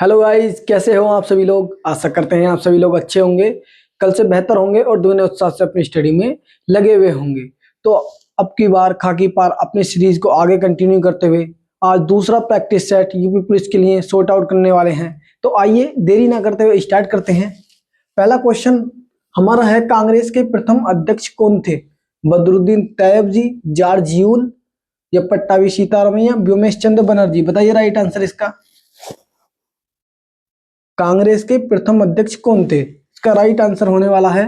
Hello guys, कैसे हो आप सभी लोग। आशा करते हैं आप सभी लोग अच्छे होंगे, कल से बेहतर होंगे और दुगने उत्साह से अपनी स्टडी में लगे हुए होंगे। तो अब की बार खाकी पार अपनी सीरीज को आगे कंटिन्यू करते हुए आज दूसरा प्रैक्टिस सेट यूपी पुलिस के लिए सॉर्ट आउट करने वाले हैं। तो आइए देरी ना करते हुए स्टार्ट करते हैं। पहला क्वेश्चन हमारा है, कांग्रेस के प्रथम अध्यक्ष कौन थे? बदरुद्दीन तैयब जी, जॉर्ज यूल या पट्टाभी सीतारमैया, व्योमेश चंद्र बनर्जी। बताइए राइट आंसर इसका। कांग्रेस के प्रथम अध्यक्ष कौन थे? इसका राइट आंसर होने वाला है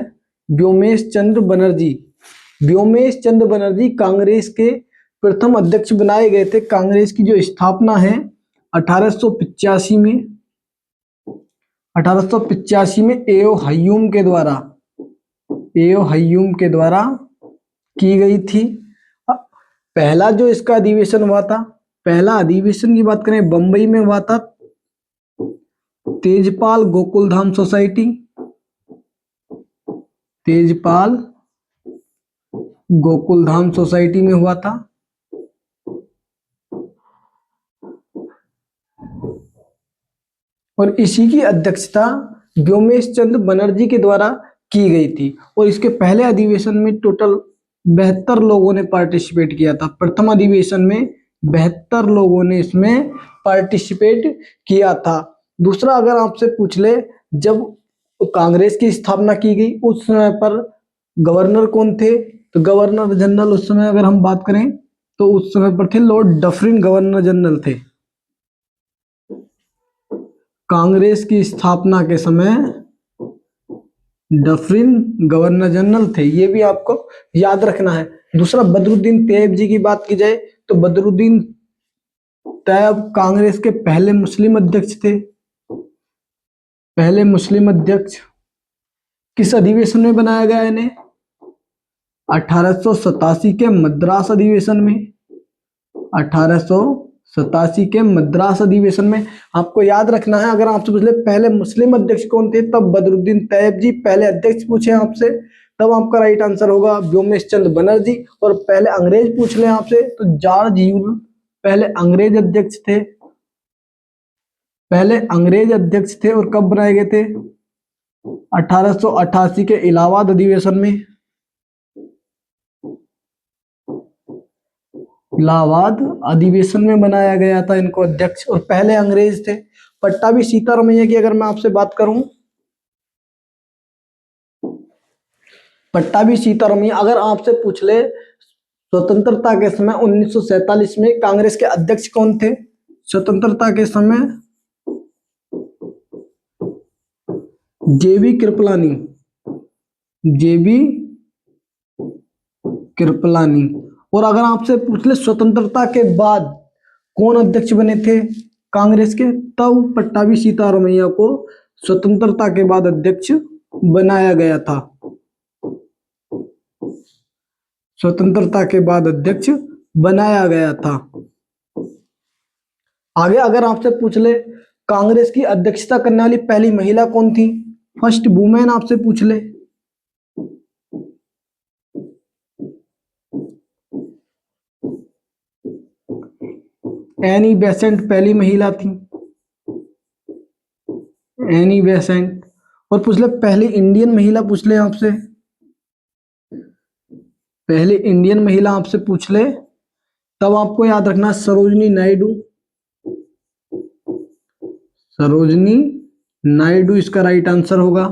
व्योमेश चंद्र बनर्जी। व्योमेश चंद्र बनर्जी कांग्रेस के प्रथम अध्यक्ष बनाए गए थे। कांग्रेस की जो स्थापना है 1885 में 1885 में एओ हयूम के द्वारा की गई थी। पहला जो इसका अधिवेशन हुआ था, पहला अधिवेशन की बात करें बंबई में हुआ था, तेजपाल गोकुलधाम सोसाइटी, तेजपाल गोकुलधाम सोसाइटी में हुआ था। और इसी की अध्यक्षता व्योमेश चंद्र बनर्जी के द्वारा की गई थी। और इसके पहले अधिवेशन में टोटल 72 लोगों ने पार्टिसिपेट किया था। प्रथम अधिवेशन में 72 लोगों ने इसमें पार्टिसिपेट किया था। दूसरा, अगर आपसे पूछ ले जब कांग्रेस की स्थापना की गई उस समय पर गवर्नर कौन थे, तो गवर्नर जनरल उस समय अगर हम बात करें तो उस समय पर थे लॉर्ड डफरिन, गवर्नर जनरल थे। कांग्रेस की स्थापना के समय डफरिन गवर्नर जनरल थे, ये भी आपको याद रखना है। दूसरा, बदरुद्दीन तैयब जी की बात की जाए तो बदरुद्दीन तैयब कांग्रेस के पहले मुस्लिम अध्यक्ष थे। पहले मुस्लिम अध्यक्ष किस अधिवेशन में बनाया गया इन्हें? 1887 के मद्रास अधिवेशन में। 1887 के मद्रास अधिवेशन में। आपको याद रखना है, अगर आपसे पूछ ले पहले मुस्लिम अध्यक्ष कौन थे, तब बदरुद्दीन तैयब जी पहले अध्यक्ष पूछे आपसे, तब आपका राइट आंसर होगा व्योमेश चंद्र बनर्जी। और पहले अंग्रेज पूछ ले आपसे तो जॉर्ज यूल पहले अंग्रेज अध्यक्ष थे। पहले अंग्रेज अध्यक्ष थे और कब बनाए गए थे? 1888 के इलाहाबाद अधिवेशन में। इलाहाबाद अधिवेशन में बनाया गया था इनको अध्यक्ष, और पहले अंग्रेज थे। पट्टाभी सीतारमैया की अगर मैं आपसे बात करूं, पट्टाभी सीतारमैया अगर आपसे पूछ ले स्वतंत्रता के समय 1947 में कांग्रेस के अध्यक्ष कौन थे? स्वतंत्रता के समय जेबी कृपलानी, जेबी कृपलानी। और अगर आपसे पूछ ले स्वतंत्रता के बाद कौन अध्यक्ष बने थे कांग्रेस के, तब पट्टाभी सीतारमैया को स्वतंत्रता के बाद अध्यक्ष बनाया गया था। स्वतंत्रता के बाद अध्यक्ष बनाया गया था। आगे अगर आपसे पूछ ले कांग्रेस की अध्यक्षता करने वाली पहली महिला कौन थी? फर्स्ट वुमेन आपसे पूछ ले, एनी बेसेंट पहली महिला थी, एनी बेसेंट। और पूछ ले पहली इंडियन महिला पूछ ले आपसे, पहली इंडियन महिला आपसे पूछ ले तब आपको याद रखना सरोजनी नायडू। सरोजनी नायडू इसका राइट आंसर होगा।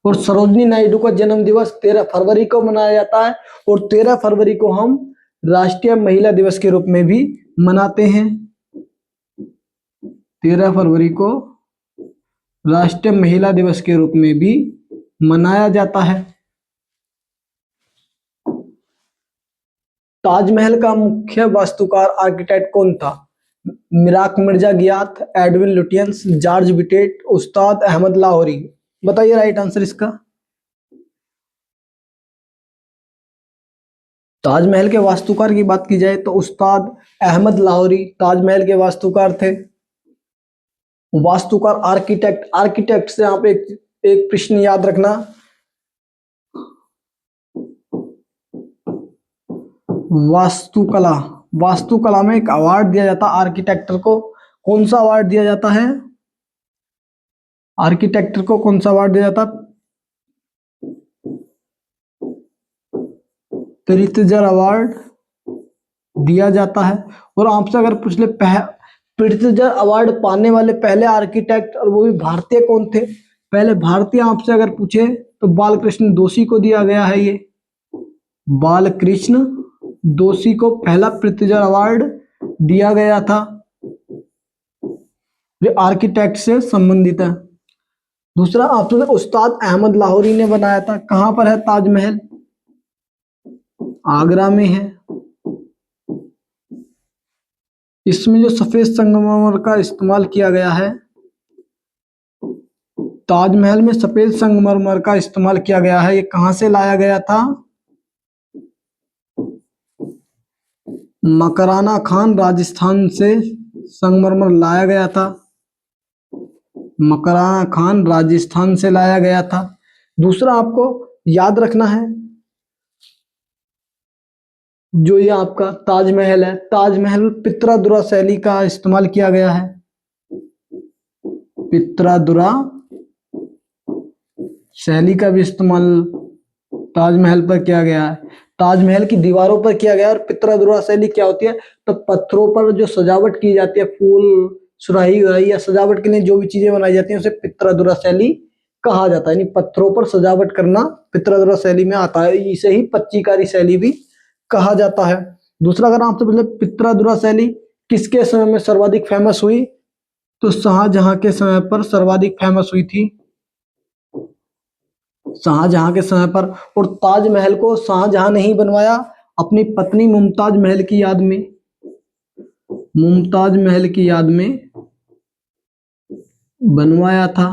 और सरोजनी नायडू का जन्म दिवस 13 फरवरी को मनाया जाता है, और 13 फरवरी को हम राष्ट्रीय महिला दिवस के रूप में भी मनाते हैं। 13 फरवरी को राष्ट्रीय महिला दिवस के रूप में भी मनाया जाता है। ताजमहल का मुख्य वास्तुकार आर्किटेक्ट कौन था? Mirak Mirza Ghiyath, Edwin Lutyens, George Wittet, Ustad Ahmad Lahori. बताइए राइट आंसर इसका। ताजमहल के वास्तुकार की बात की जाए तो उस्ताद अहमद लाहौरी ताजमहल के वास्तुकार थे। वास्तुकार आर्किटेक्ट, आर्किटेक्ट से आप एक प्रश्न याद रखना, वास्तुकला वास्तुकला में एक अवार्ड दिया जाता है आर्किटेक्टर को। कौन सा अवार्ड दिया जाता है? आर्किटेक्टर को कौन सा अवार्ड दिया जाता? प्रित्जर अवार्ड दिया जाता है। और आपसे अगर पूछ ले प्रित्जर अवार्ड पाने वाले पहले आर्किटेक्ट और वो भी भारतीय कौन थे? पहले भारतीय आपसे अगर पूछे तो बालकृष्ण दोषी को दिया गया है। ये बालकृष्ण दोषी को पहला प्रित्जर अवार्ड दिया गया था। ये आर्किटेक्ट से संबंधित है। दूसरा ऑप्शन उस्ताद अहमद लाहौरी ने बनाया था। कहां पर है ताजमहल? आगरा में है। इसमें जो सफेद संगमरमर का इस्तेमाल किया गया है, ताजमहल में सफेद संगमरमर का इस्तेमाल किया गया है, ये कहां से लाया गया था? मकराना खान राजस्थान से संगमरमर लाया गया था। मकराना खान राजस्थान से लाया गया था। दूसरा आपको याद रखना है, जो ये आपका ताजमहल है, ताजमहल में पित्रादुरा शैली का इस्तेमाल किया गया है। पित्रादुरा शैली का भी इस्तेमाल ताजमहल पर किया गया है। ताजमहल की दीवारों पर किया गया है। और पित्रादुरा शैली क्या होती है? तो पत्थरों पर जो सजावट की जाती है, फूल सुराही उराही या सजावट के लिए जो भी चीजें बनाई जाती हैं, उसे पित्रादुरा शैली कहा जाता है। यानी पत्थरों पर सजावट करना पित्रादुरा शैली में आता है। इसे ही पच्चीकारी शैली भी कहा जाता है। दूसरा अगर आपसे पूछे पित्रादुरा शैली किसके समय में सर्वाधिक फेमस हुई, तो शाहजहां के समय पर सर्वाधिक फेमस हुई थी। शाहजहां के समय पर। और ताजमहल को शाहजहां ने ही बनवाया अपनी पत्नी मुमताज महल की याद में। मुमताज महल की याद में बनवाया था।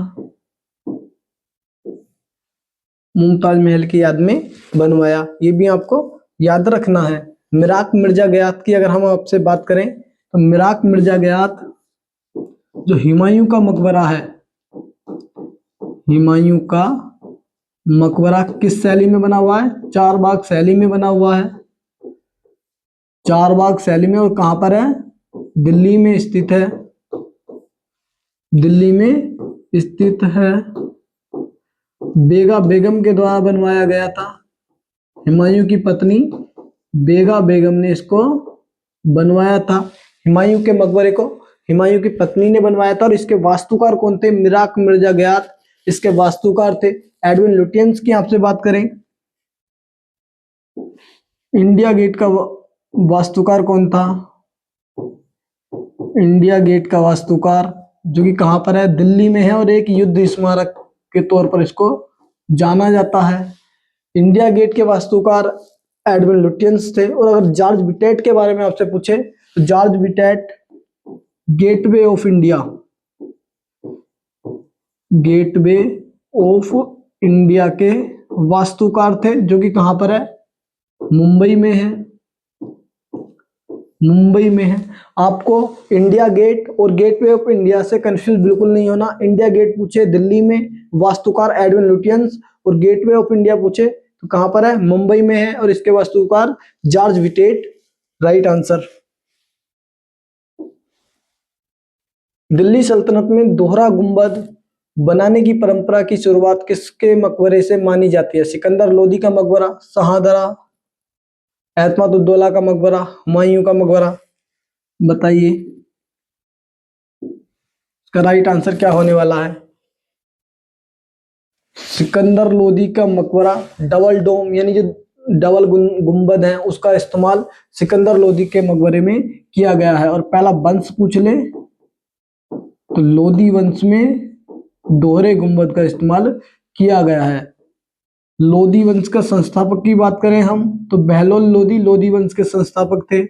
मुमताज महल की याद में बनवाया, ये भी आपको याद रखना है। मिराक मिर्जा गयात की अगर हम आपसे बात करें, तो मिराक मिर्जा गयात जो हुमायूं का मकबरा है, हुमायूं का मकबरा किस शैली में बना हुआ है? चार बाग शैली में बना हुआ है। चार बाग शैली में। और कहां पर है? दिल्ली में स्थित है। दिल्ली में स्थित है। बेगा बेगम के द्वारा बनवाया गया था। हुमायूं की पत्नी बेगा बेगम ने इसको बनवाया था। हुमायूं के मकबरे को हुमायूं की पत्नी ने बनवाया था। और इसके वास्तुकार कौन थे? मिराक मिर्जा गयात इसके वास्तुकार थे। एडविन लुटियंस की आपसे बात करें, इंडिया गेट का वास्तुकार कौन था? इंडिया गेट का वास्तुकार जो कि कहां पर है? दिल्ली में है। और एक युद्ध स्मारक के तौर पर इसको जाना जाता है। इंडिया गेट के वास्तुकार एडविन लुटियंस थे। और अगर जॉर्ज विटेट के बारे में आपसे पूछे, तो George Wittet gateway of India, gateway of India के वास्तुकार थे, जो कि कहां पर है? मुंबई में है। मुंबई में है। आपको इंडिया गेट और गेटवे ऑफ इंडिया से कंफ्यूज बिल्कुल नहीं होना। इंडिया गेट पूछे दिल्ली में, वास्तुकार एडविन लुटियंस, और गेटवे ऑफ इंडिया पूछे तो कहां पर है? मुंबई में है। और इसके वास्तुकार George Wittet, right answer. Delhi सल्तनत में दोहरा गुंबद बनाने की परंपरा की शुरुआत किसके मकबरे से मानी जाती है? सिकंदर लोदी का मकबरा, शाहदरा, एतमादुद्दौला का मकबरा, हुमायूं का मकबरा? बताइए इसका राइट आंसर क्या होने वाला है? सिकंदर लोदी का मकबरा डबल डोम यानी जो डबल गुंबद है उसका इस्तेमाल सिकंदर लोदी के मकबरे में किया गया है। और पहला वंश पूछ ले तो लोदी वंश में दोहरे गुंबद का इस्तेमाल किया गया है। लोदी वंश का संस्थापक की बात करें हम, तो बहलोल लोदी लोदी वंश के संस्थापक थे।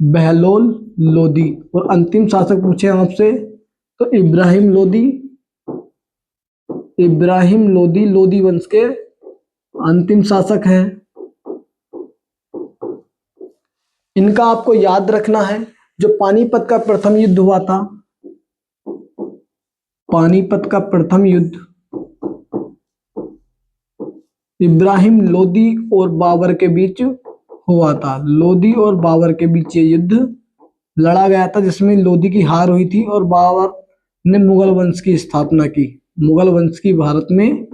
बहलोल लोदी। और अंतिम शासक पूछे आपसे तो इब्राहिम लोदी। इब्राहिम लोदी लोदी वंश के अंतिम शासक हैं। इनका आपको याद रखना है। जो पानीपत का प्रथम युद्ध हुआ था, पानीपत का प्रथम युद्ध इब्राहिम लोदी और बाबर के बीच हुआ था। लोदी और बाबर के बीच ये युद्ध लड़ा गया था, जिसमें लोदी की हार हुई थी और बाबर ने मुगल वंश की स्थापना की। मुगल वंश की भारत में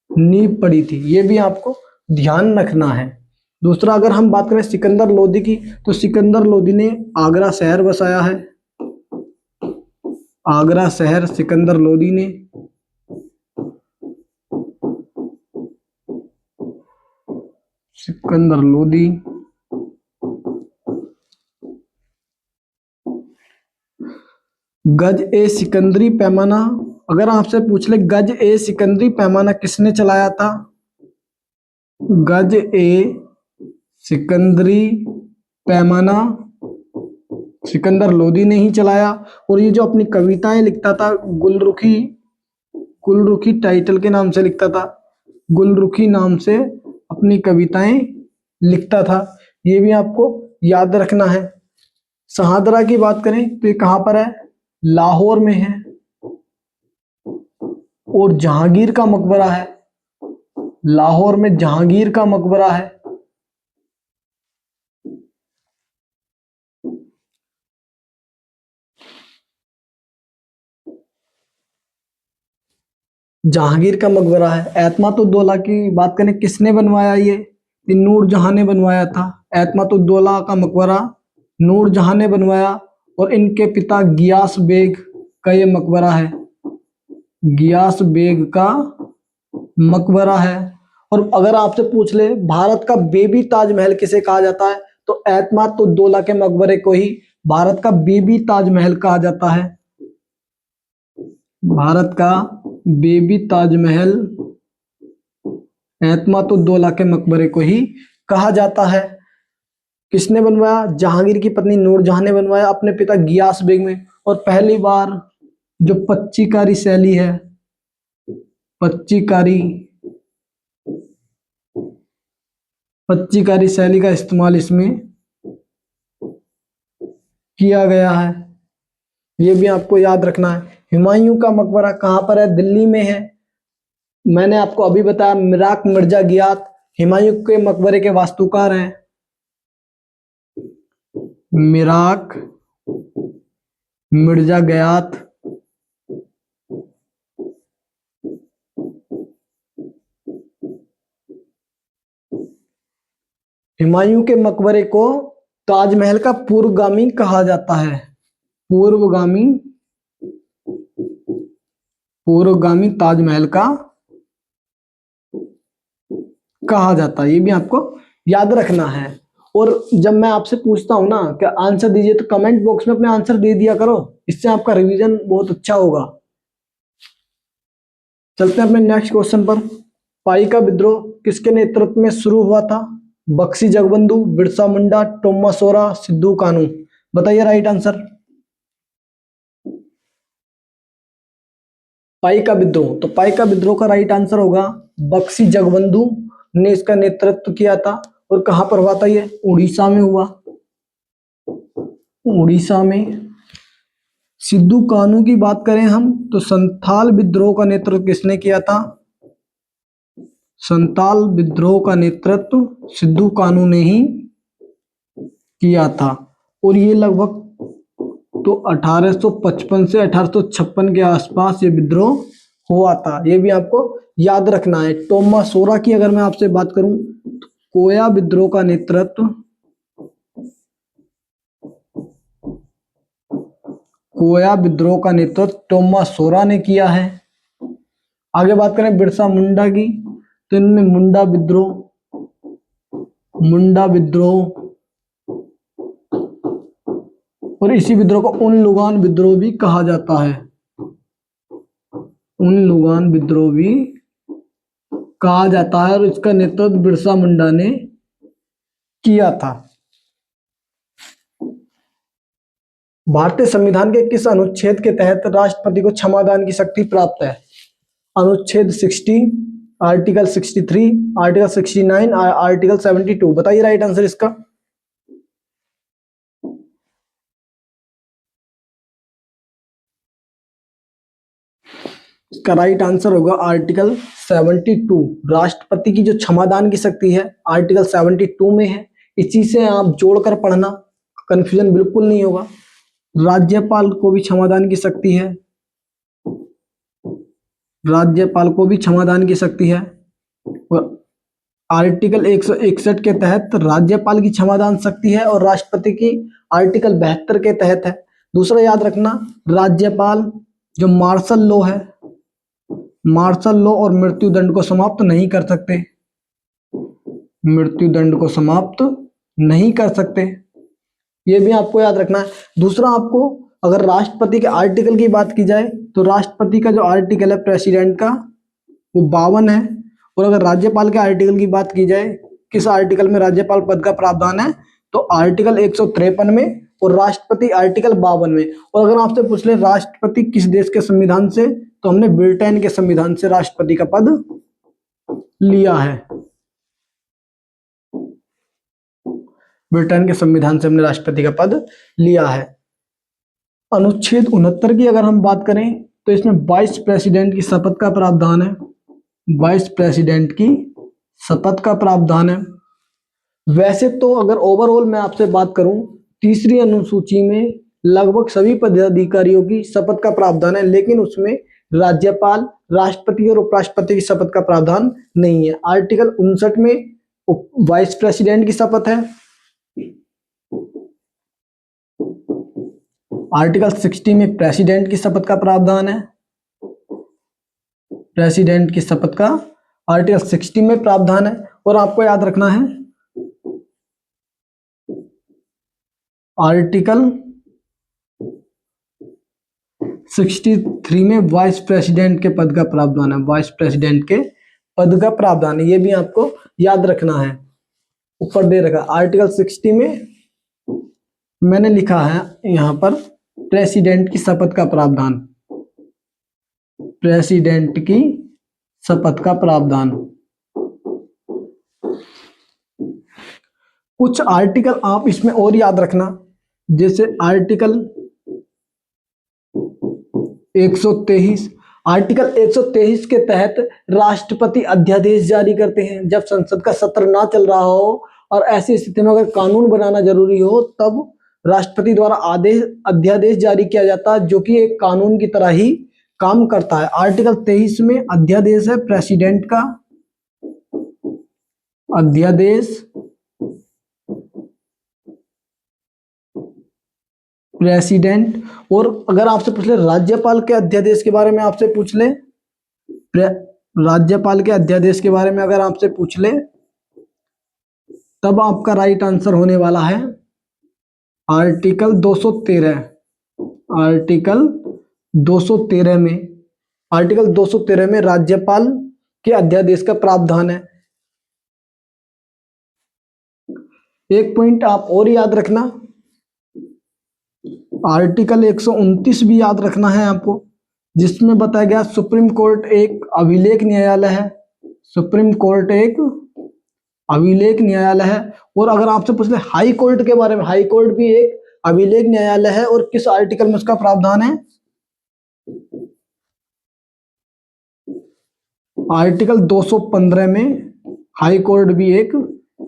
नींव पड़ी थी, ये भी आपको ध्यान रखना है। दूसरा, अगर हम बात करें सिकंदर लोदी की, तो सिकंदर लोदी ने आगरा शहर बसाया है। आगरा शहर सिकंदर लोदी ने सिकंदर लोदी। गज ए सिकंदरी पैमाना, अगर आपसे पूछ ले गज ए सिकंदरी पैमाना किसने चलाया था? गज ए सिकंदरी पैमाना सिकंदर लोदी ने ही चलाया। और ये जो अपनी कविताएं लिखता था, गुलरुखी, गुलरुखी टाइटल के नाम से लिखता था, गुलरुखी नाम से अपनी कविताएं लिखता था, ये भी आपको याद रखना है। शहादरा की बात करें तो ये कहाँ पर है? लाहौर में है। और जहांगीर का मकबरा है, लाहौर में जहांगीर का मकबरा है। जहांगीर का मकबरा है। एतमातुद्दौला की बात करें, किसने बनवाया ये नूरजहां ने बनवाया था। एतमातुद्दौला का मकबरा नूरजहां ने बनवाया। और इनके पिता गियास बेग का ये मकबरा है, गियास बेग का मकबरा है। और अगर आपसे पूछ ले भारत का बेबी ताजमहल किसे कहा जाता है, तो एतमातुद्दौला के मकबरे को ही भारत का बेबी ताजमहल कहा जाता है। भारत का बेबी ताजमहल एतमातुद्दौला के मकबरे को ही कहा जाता है। किसने बनवाया? जहांगीर की पत्नी नूरजहां ने बनवाया अपने पिता गियास बेग में। और पहली बार जो पच्चीकारी शैली है, पच्चीकारी पच्चीकारी शैली का इस्तेमाल इसमें किया गया है, ये भी आपको याद रखना है। हुमायूं का मकबरा कहाँ पर है? दिल्ली में है। मैंने आपको अभी बताया मिराक मिर्जा गियात हुमायूं के मकबरे के वास्तुकार हैं। मिराक मिर्जा गियात हुमायूं के मकबरे को ताजमहल का पूर्वगामी कहा जाता है। पूर्वगामी पूर्वगामी ताजमहल का कहा जाता है, ये भी आपको याद रखना है। और जब मैं आपसे पूछता हूं ना कि आंसर दीजिए, तो कमेंट बॉक्स में अपने आंसर दे दिया करो, इससे आपका रिवीजन बहुत अच्छा होगा। चलते हैं अपने नेक्स्ट क्वेश्चन पर। पाई का विद्रोह किसके नेतृत्व में शुरू हुआ था? बक्सी जगबंधु, बिरसा मुंडा, टोमा सोरा, सिद्धू कानू। बताइए राइट आंसर। पाई का विद्रोह, तो पाई का विद्रोह का राइट आंसर होगा बक्सी जगबंधु ने इसका नेतृत्व किया था। और कहां पर हुआ था? ये उड़ीसा में हुआ, उड़ीसा में। सिद्धू कानू की बात करें हम, तो संथाल विद्रोह का नेतृत्व किसने किया था? संथाल विद्रोह का नेतृत्व सिद्धू कानू ने ही किया था। और ये लगभग तो 1855 से 1856 के आसपास ये विद्रोह हुआ था, ये भी आपको याद रखना है। टोमा सोरा की अगर मैं आपसे बात करूं, तो कोया विद्रोह का नेतृत्व कोया विद्रोह का नेतृत्व टोमा सोरा ने किया है। आगे बात करें बिरसा मुंडा की, तो इन्होंने मुंडा विद्रोह और इसी विद्रोह को उन लुगान विद्रोह भी कहा जाता है। उन लुगान विद्रोह भी कहा जाता है। और इसका नेतृत्व बिरसा मुंडा ने किया था। भारतीय संविधान के किस अनुच्छेद के तहत राष्ट्रपति को क्षमादान की शक्ति प्राप्त है? अनुच्छेद 60, आर्टिकल 63, आर्टिकल 69, आर्टिकल 72। बताइए राइट आंसर इसका। इसका राइट आंसर होगा आर्टिकल 72। राष्ट्रपति की जो क्षमादान की शक्ति है आर्टिकल 72 में है। इसी से आप जोड़कर पढ़ना, कंफ्यूजन बिल्कुल नहीं होगा। राज्यपाल को भी क्षमादान की शक्ति है, राज्यपाल को भी क्षमादान की शक्ति है। और आर्टिकल 161 के तहत राज्यपाल की क्षमादान शक्ति है और राष्ट्रपति की आर्टिकल 72 के तहत है। दूसरा याद रखना, राज्यपाल जो मार्शल लॉ है, मार्शल लॉ और मृत्युदंड को समाप्त नहीं कर सकते, मृत्युदंड को समाप्त नहीं कर सकते, ये भी आपको याद रखना है। दूसरा, आपको अगर राष्ट्रपति के आर्टिकल की बात की जाए तो राष्ट्रपति का जो आर्टिकल है प्रेसिडेंट का वो 52 है, और अगर राज्यपाल के आर्टिकल की बात की जाए, किस आर्टिकल में राज्यपाल पद का प्रावधान है, तो आर्टिकल 153 में, और राष्ट्रपति आर्टिकल 52 में। और अगर आपसे पूछ ले राष्ट्रपति किस देश के संविधान से, तो हमने ब्रिटेन के संविधान से राष्ट्रपति का पद लिया है, ब्रिटेन के संविधान से हमने राष्ट्रपति का पद लिया है। अनुच्छेद 69 की अगर हम बात करें तो इसमें वाइस प्रेसिडेंट की शपथ का प्रावधान है, वाइस प्रेसिडेंट की शपथ का प्रावधान है। वैसे तो अगर ओवरऑल मैं आपसे बात करूं, तीसरी अनुसूची में लगभग सभी पदाधिकारियों की शपथ का प्रावधान है, लेकिन उसमें राज्यपाल, राष्ट्रपति और उपराष्ट्रपति की शपथ का प्रावधान नहीं है। आर्टिकल 59 में वाइस प्रेसिडेंट की शपथ है, आर्टिकल 60 में प्रेसिडेंट की शपथ का प्रावधान है, प्रेसिडेंट की शपथ का आर्टिकल 60 में प्रावधान है। और आपको याद रखना है आर्टिकल 63 में वाइस प्रेसिडेंट के पद का प्रावधान है, वाइस प्रेसिडेंट के पद का प्रावधान है, ये भी आपको याद रखना है। ऊपर दे रखा आर्टिकल 60 में मैंने लिखा है यहां पर प्रेसिडेंट की शपथ का प्रावधान, प्रेसिडेंट की शपथ का प्रावधान। कुछ आर्टिकल आप इसमें और याद रखना, जैसे आर्टिकल 123, आर्टिकल 123 के तहत राष्ट्रपति अध्यादेश जारी करते हैं। जब संसद का सत्र ना चल रहा हो और ऐसी स्थिति में अगर कानून बनाना जरूरी हो, तब राष्ट्रपति द्वारा अध्यादेश जारी किया जाता है, जो कि एक कानून की तरह ही काम करता है। आर्टिकल 23 में अध्यादेश है प्रेसिडेंट का अध्यादेश, प्रेसिडेंट। और अगर आपसे पूछ ले राज्यपाल के अध्यादेश के बारे में, आपसे पूछ ले राज्यपाल के अध्यादेश के बारे में अगर आपसे पूछ ले, तब आपका राइट आंसर होने वाला है आर्टिकल 213, आर्टिकल 213 में, आर्टिकल 213 में राज्यपाल के अध्यादेश का प्रावधान है। एक पॉइंट आप और याद रखना, आर्टिकल 129 भी याद रखना है आपको, जिसमें बताया गया सुप्रीम कोर्ट एक अभिलेख न्यायालय है, सुप्रीम कोर्ट एक अभिलेख न्यायालय है। और अगर आपसे पूछ ले हाई कोर्ट के बारे में, हाई कोर्ट भी एक अभिलेख न्यायालय है, और किस आर्टिकल में उसका प्रावधान है, आर्टिकल 215 में हाई कोर्ट भी एक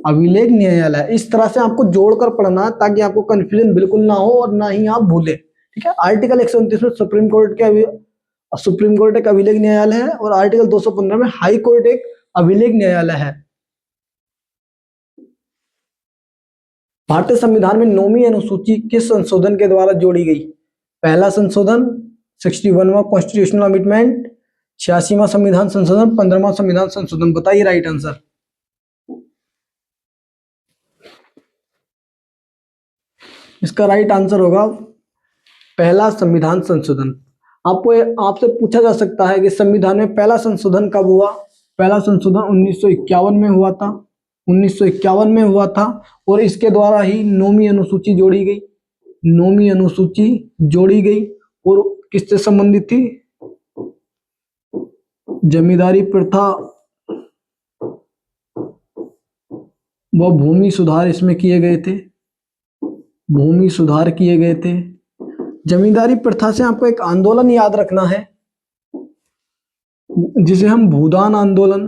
अभिलेख न्यायालय है। इस तरह से आपको जोड़कर पढ़ना, ताकि आपको कंफ्यूजन बिल्कुल ना हो और ना ही आप भूले, ठीक है। आर्टिकल 129 में सुप्रीम कोर्ट एक अभिलेख न्यायालय है, और आर्टिकल 215 में हाई कोर्ट एक अभिलेख न्यायालय है। भारतीय संविधान में 9वीं अनुसूची किस संशोधन के द्वारा जोड़ी गई? पहला संशोधन 61वां कॉन्स्टिट्यूशनल अमेंडमेंट, 86वां संविधान संशोधन, 15वां संविधान संशोधन। बताइए राइट आंसर। इसका राइट आंसर होगा पहला संविधान संशोधन। आपसे पूछा जा सकता है कि संविधान में पहला संशोधन कब हुआ? पहला संशोधन 1951 में हुआ था, 1951 में हुआ था, और इसके द्वारा ही 9वीं अनुसूची जोड़ी गई, 9वीं अनुसूची जोड़ी गई। और किससे संबंधित थी? जमींदारी प्रथा व भूमि सुधार इसमें किए गए थे, भूमि सुधार किए गए थे। जमींदारी प्रथा से आपको एक आंदोलन याद रखना है, जिसे हम भूदान आंदोलन,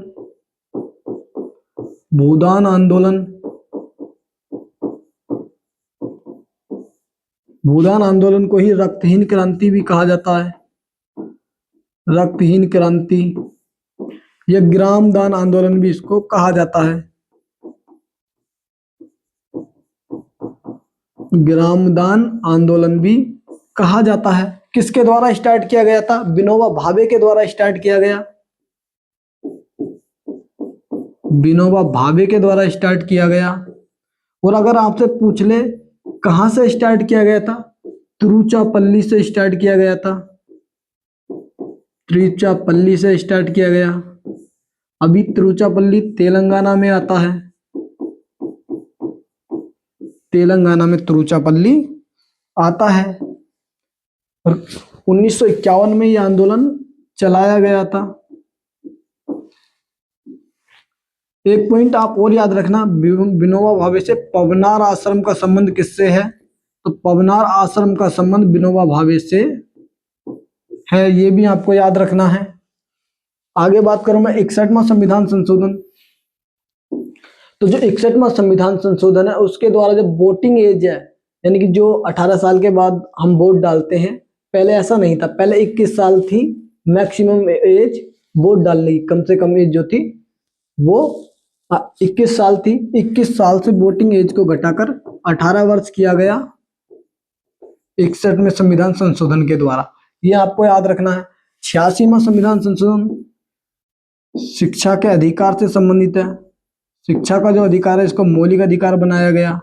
भूदान आंदोलन भूदान आंदोलन को ही रक्तहीन क्रांति भी कहा जाता है, रक्तहीन क्रांति, या ग्राम दान आंदोलन भी इसको कहा जाता है। ग्राम दान आंदोलन भी कहा जाता है। किसके द्वारा स्टार्ट किया गया था? विनोबा भावे के द्वारा स्टार्ट किया गया, विनोबा भावे के द्वारा स्टार्ट किया गया। और अगर आपसे पूछ ले कहां से स्टार्ट किया गया था, तिरुचिरापल्ली से स्टार्ट किया गया था, तिरुचिरापल्ली से स्टार्ट किया गया। अभी तिरुचिरापल्ली तेलंगाना में आता है, तेलंगाना में तिरुचिरापल्ली आता है। और 1951 में यह आंदोलन चलाया गया था। एक पॉइंट आप और याद रखना, विनोबा भावे से पवनार आश्रम का संबंध किससे है? तो पवनार आश्रम का संबंध विनोबा भावे से है, ये भी आपको याद रखना है। आगे बात करूं मैं 61वां संविधान संशोधन। तो जो 61वां संविधान संशोधन है उसके द्वारा जो वोटिंग एज है, यानी कि जो 18 साल के बाद हम वोट डालते हैं, पहले ऐसा नहीं था, पहले 21 साल थी मैक्सिमम एज वोट डालने की, कम से कम एज जो थी वो 21 साल थी। 21 साल से वोटिंग एज को घटाकर 18 वर्ष किया गया 61वें संविधान संशोधन के द्वारा, ये आपको याद रखना है। 86वां संविधान संशोधन शिक्षा के अधिकार से संबंधित है। शिक्षा का जो अधिकार है इसको मौलिक अधिकार बनाया गया,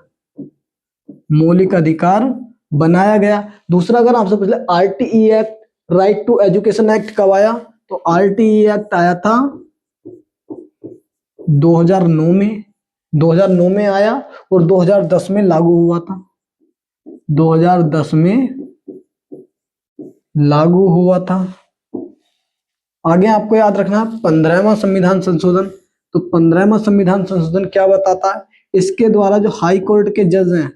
मौलिक अधिकार बनाया गया। दूसरा अगर आपसे पूछ ले RTE act, right to education act कब आया? तो आरटीई एक्ट आया था 2009 में, 2009 में आया और 2010 में लागू हुआ था, 2010 में लागू हुआ था। आगे आपको याद रखना 15वां संविधान संशोधन। तो 15वां संविधान संशोधन क्या बताता है? इसके द्वारा जो हाई कोर्ट के जज हैं,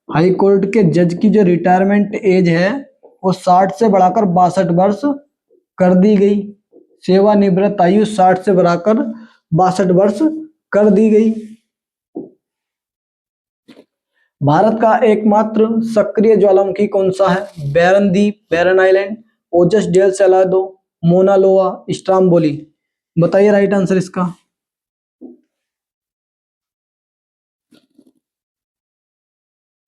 हाई कोर्ट के जज की जो रिटायरमेंट एज है वो 60 से बढ़ाकर 62 वर्ष कर दी गई। सेवानिवृत्त आयु 60 से बढ़ाकर 62 वर्ष कर दी गई। भारत का एकमात्र सक्रिय ज्वालामुखी कौन सा है? बैरन द्वीप, बैरन आइलैंड, ओजस डेल सैलाडो, मोना लोआ, स्ट्राम्बोली। बताइए राइट आंसर इसका।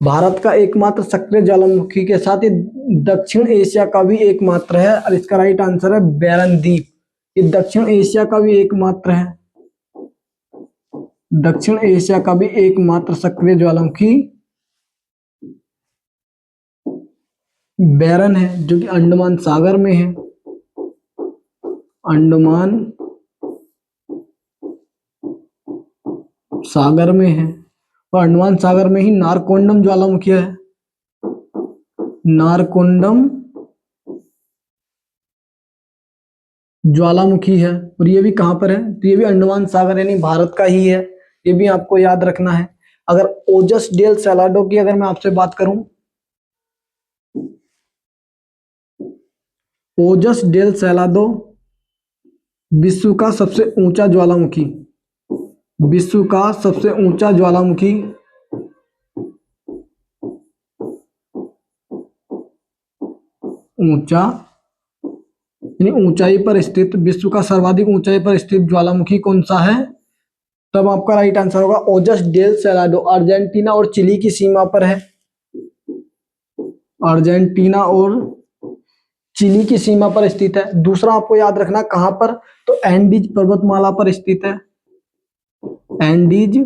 भारत का एकमात्र सक्रिय ज्वालामुखी के साथ ही दक्षिण एशिया का भी एकमात्र है, और इसका राइट आंसर है बैरन द्वीप। ये दक्षिण एशिया का भी एकमात्र है, दक्षिण एशिया का भी एकमात्र सक्रिय ज्वालामुखी बैरन है, जो कि अंडमान सागर में है, अंडमान सागर में है। और अंडमान सागर में ही नारकोंडम ज्वालामुखी है, नारकोंडम ज्वालामुखी है। और ये भी कहां पर है? तो ये भी अंडमान सागर यानी भारत का ही है, ये भी आपको याद रखना है। अगर ओजस डेल सैलाडो की अगर मैं आपसे बात करूं, ओजस डेल सैलाडो विश्व का सबसे ऊंचा ज्वालामुखी, विश्व का सबसे ऊंचा ज्वालामुखी ऊंचा यानी ऊंचाई पर स्थित, विश्व का सर्वाधिक ऊंचाई पर स्थित ज्वालामुखी कौन सा है? तब आपका राइट आंसर होगा ओजस डेल सैलाडो। अर्जेंटीना और चिली की सीमा पर है, अर्जेंटीना और चिली की सीमा पर स्थित है। दूसरा आपको याद रखना कहां पर? तो एंडीज पर्वतमाला पर स्थित है, एंडीज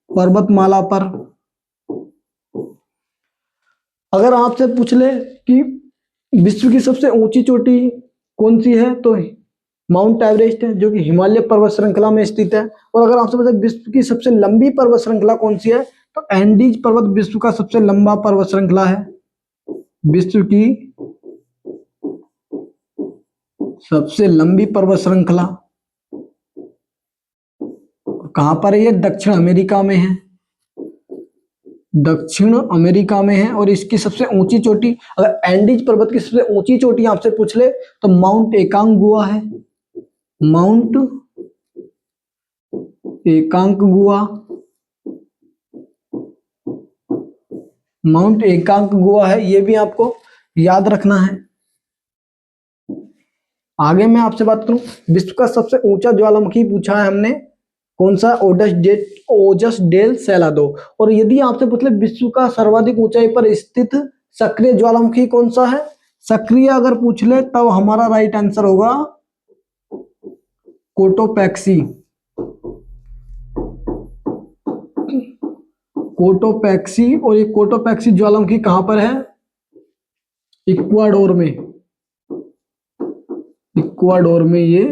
पर्वतमाला पर। अगर आपसे पूछ ले कि विश्व की सबसे ऊंची चोटी कौन सी है, तो माउंट एवरेस्ट है, जो कि हिमालय पर्वत श्रृंखला में स्थित है। और अगर आपसे पूछे विश्व की सबसे लंबी पर्वत श्रृंखला कौन सी है, तो एंडीज पर्वत विश्व का सबसे लंबा पर्वत श्रृंखला है, विश्व की सबसे लंबी पर्वत श्रृंखला। कहां पर है ये? दक्षिण अमेरिका में है, दक्षिण अमेरिका में है। और इसकी सबसे ऊंची चोटी, अगर एंडीज पर्वत की सबसे ऊंची चोटी आपसे पूछ ले तो माउंट एकांगुआ है, माउंट एकांगुआ। माउंट एकांकगुआ है, ये भी आपको याद रखना है। आगे मैं आपसे बात करूं, विश्व का सबसे ऊंचा ज्वालामुखी पूछा है हमने, कौन सा? ओजस डेल सेलादो। और यदि आपसे पूछ ले विश्व का सर्वाधिक ऊंचाई पर स्थित सक्रिय ज्वालामुखी कौन सा है, सक्रिय अगर पूछ ले तब हमारा राइट आंसर होगा कोटोपैक्सी। कोटोपैक्सी, और ये कोटोपैक्सी ज्वालामुखी कहां पर है? इक्वाडोर में। इक्वाडोर में ये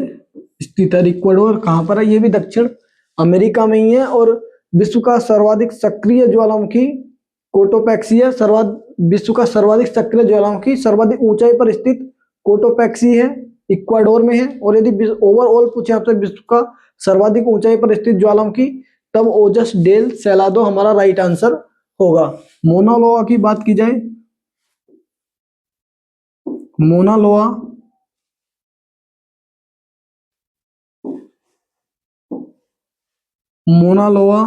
स्थित है। इक्वाडोर कहां पर है? ये भी दक्षिण अमेरिका में ही है। और विश्व का सर्वाधिक सक्रिय ज्वालामुखी कोटोपैक्सी है। विश्व का सर्वाधिक सक्रिय ज्वालामुखी सर्वाधिक ऊंचाई पर स्थित कोटोपैक्सी है, इक्वाडोर में है। और यदि ओवरऑल पूछे आपसे विश्व का सर्वाधिक ऊंचाई पर स्थित ज्वालामुखी, तब ओजस डेल सेलादो हमारा राइट आंसर होगा। मोना लोआ की बात की जाए, मोना लोआ मोना लोआ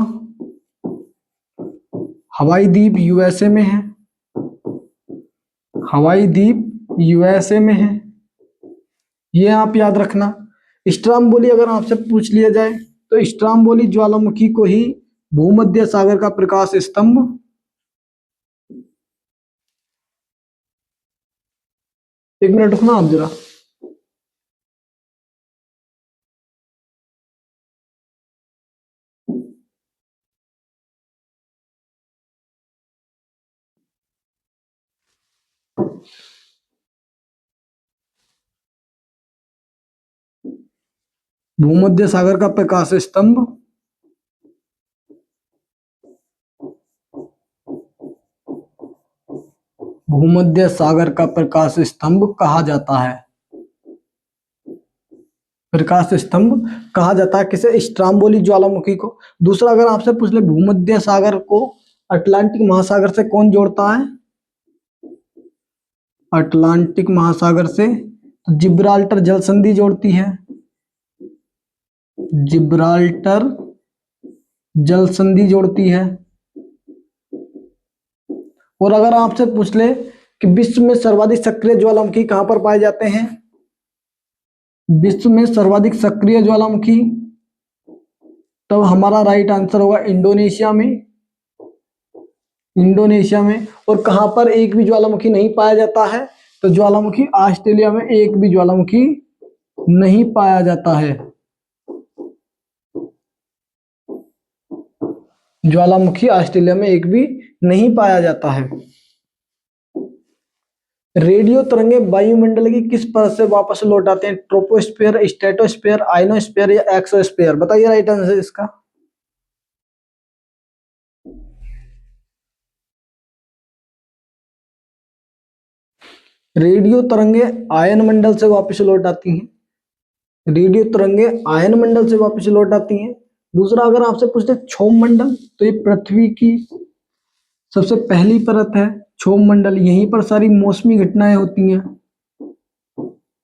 हवाई द्वीप यूएसए में है। हवाई द्वीप यूएसए में है, ये आप याद रखना। स्ट्राम्बोली अगर आपसे पूछ लिया जाए तो स्ट्राम्बोली ज्वालामुखी को ही भूमध्य सागर का प्रकाश स्तंभ, एक मिनट रुकना आप जरा। भूमध्य सागर का प्रकाश स्तंभ भूमध्य सागर का प्रकाश स्तंभ कहा जाता है। प्रकाश स्तंभ कहा जाता है किसे? स्ट्राम्बोली ज्वालामुखी को। दूसरा अगर आपसे पूछ ले भूमध्य सागर को अटलांटिक महासागर से कौन जोड़ता है? अटलांटिक महासागर से तो जिब्राल्टर जल संधि जोड़ती है। जिब्राल्टर जल संधि जोड़ती है। और अगर आपसे पूछ ले कि विश्व में सर्वाधिक सक्रिय ज्वालामुखी कहां पर पाए जाते हैं? विश्व में सर्वाधिक सक्रिय ज्वालामुखी, तब हमारा राइट आंसर होगा इंडोनेशिया में। इंडोनेशिया में। और कहां पर एक भी ज्वालामुखी नहीं पाया जाता है? तो ज्वालामुखी ऑस्ट्रेलिया में एक भी ज्वालामुखी नहीं पाया जाता है। ज्वालामुखी ऑस्ट्रेलिया में एक भी नहीं पाया जाता है। रेडियो तरंगे वायुमंडल की किस परत से वापस लौट आते हैं? ट्रोपोस्फीयर, स्ट्रेटोस्फीयर, आयनोस्फीयर या एक्सोस्फीयर? बताइए राइट आंसर इसका। रेडियो तरंगे आयन मंडल से वापस लौट आती हैं। रेडियो तरंगे आयन मंडल से वापस लौट आती हैं। दूसरा अगर आपसे पूछते क्षोभ मंडल, तो ये पृथ्वी की सबसे पहली परत है क्षोभ मंडल। यहीं पर सारी मौसमी घटनाएं होती हैं।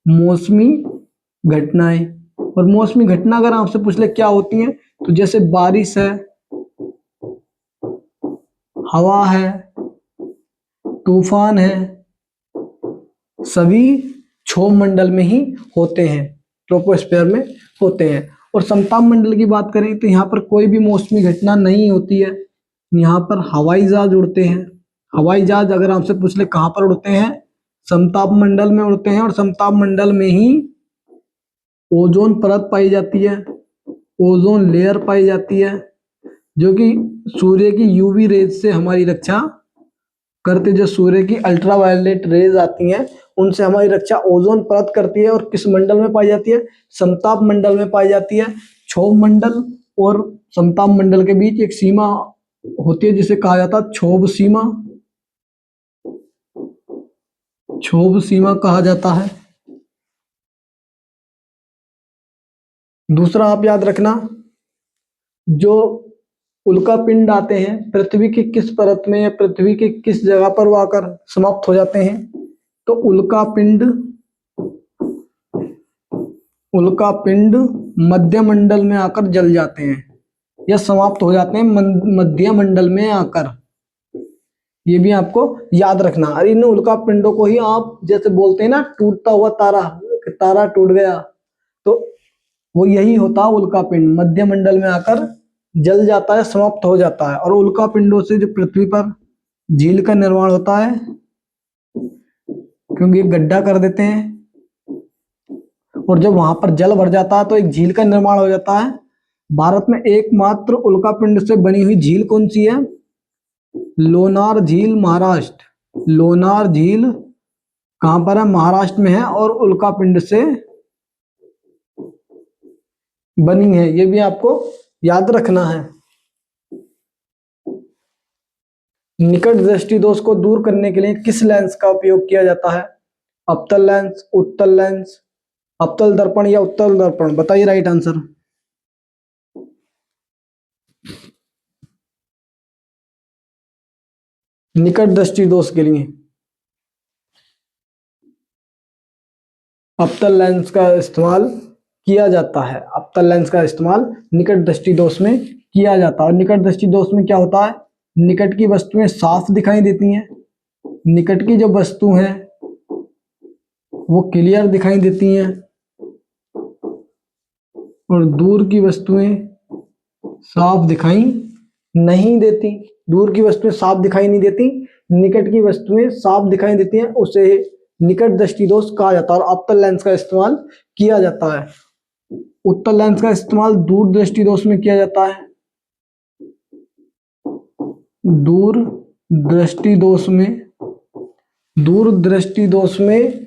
मौसमी घटनाएं। और मौसमी घटना अगर आपसे पूछ ले क्या होती हैं, तो जैसे बारिश है, हवा है, तूफान है, सभी क्षोभ मंडल में ही होते हैं, ट्रोपोस्फीयर में होते हैं। और समताप मंडल की बात करें तो यहाँ पर कोई भी मौसमी घटना नहीं होती है। यहाँ पर हवाई जहाज उड़ते हैं। हवाई जहाज अगर आपसे पूछ ले कहाँ पर उड़ते हैं? समताप मंडल में उड़ते हैं। और समताप मंडल में ही ओजोन परत पाई जाती है, ओजोन लेयर पाई जाती है, जो कि सूर्य की यूवी रेज से हमारी रक्षा करते। जो सूर्य की अल्ट्रावायलेट रेज आती हैं उनसे हमारी रक्षा ओजोन परत करती है। और किस मंडल में पाई जाती है? समताप मंडल में पाई जाती है। क्षोभ मंडल और समताप मंडल के बीच एक सीमा होती है जिसे कहा जाता है क्षोभ सीमा। क्षोभ सीमा कहा जाता है। दूसरा आप याद रखना, जो उल्का पिंड आते हैं पृथ्वी की किस परत में या पृथ्वी की किस जगह पर वो आकर समाप्त हो जाते हैं? तो उल्का पिंड मध्य मंडल में आकर जल जाते हैं या समाप्त हो जाते हैं मध्य मंडल में आकर। ये भी आपको याद रखना। और इन उल्का पिंडों को ही आप जैसे बोलते हैं ना, टूटता हुआ तारा, कि तारा टूट गया, तो वो यही होता है उल्का पिंड, मध्य मंडल में आकर जल जाता है, समाप्त हो जाता है। और उल्का पिंडों से जो पृथ्वी पर झील का निर्माण होता है, क्योंकि गड्ढा कर देते हैं, और जब वहां पर जल भर जाता है तो एक झील का निर्माण हो जाता है। भारत में एकमात्र उल्का पिंड से बनी हुई झील कौन सी है? लोनार झील, महाराष्ट्र। लोनार झील कहां पर है? महाराष्ट्र में है, और उल्का पिंड से बनी है। ये भी आपको याद रखना है। निकट दृष्टि दोष को दूर करने के लिए किस लेंस का उपयोग किया जाता है? अवतल लेंस, उत्तल लेंस, अवतल दर्पण या उत्तल दर्पण? बताइए राइट आंसर। निकट दृष्टि दोष के लिए अवतल लेंस का इस्तेमाल किया जाता है। अवतल लेंस का इस्तेमाल निकट दृष्टि दोष में किया जाता है। और निकट दृष्टि दोष में क्या होता है? निकट की वस्तुएं साफ दिखाई देती हैं, निकट की जो वस्तु हैं वो क्लियर दिखाई देती हैं, और दूर की वस्तुएं साफ दिखाई नहीं देती। दूर की वस्तुएं साफ दिखाई नहीं देती, निकट की वस्तुएं साफ दिखाई देती हैं, उसे निकट दृष्टि दोष कहा जाता है। और अवतल लेंस का इस्तेमाल किया जाता है। उत्तल लेंस का इस्तेमाल दूर दृष्टि दोष में किया जाता है। दूर दृष्टि दोष में, दूर दृष्टि दोष में